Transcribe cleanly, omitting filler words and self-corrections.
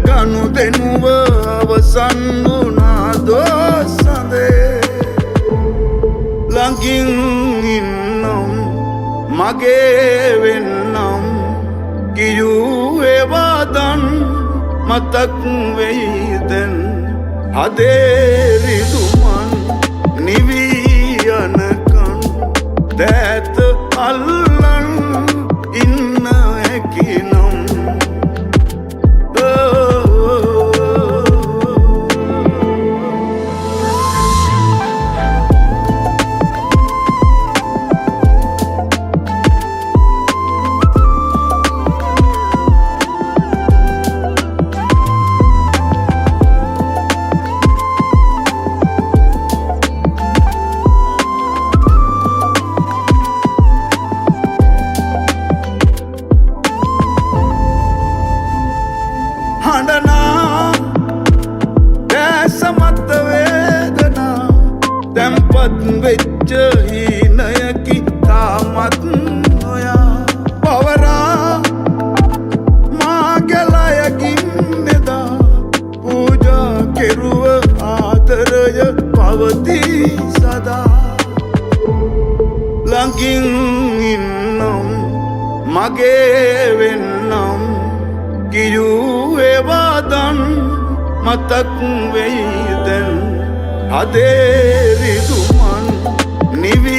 ගනු දෙනුව අවසන් වුණා දොස්සඳේ ළඟින් ඉන්නම් මගේ වෙන්නම් කියූ ඒවාදන් මතක් වෙයිදැන් හදේරිදුමන් නිවී යනකන් දෑත අල්ලන් ඉන්න හැකිනම් හඬනා දැසමත වේදනා තැම්පත් වෙච්ච හීනයකි තාමත් නොයා පවරා මාගැලයකින් නෙදා පූජා කෙරුව ආදරය පවතිී සදා ළඟින් ඉන්නම් මගේ වෙන්නම් කියූ ඒවාදන් මතක් වෙයිදැන් හදේරිදුමන් නිවී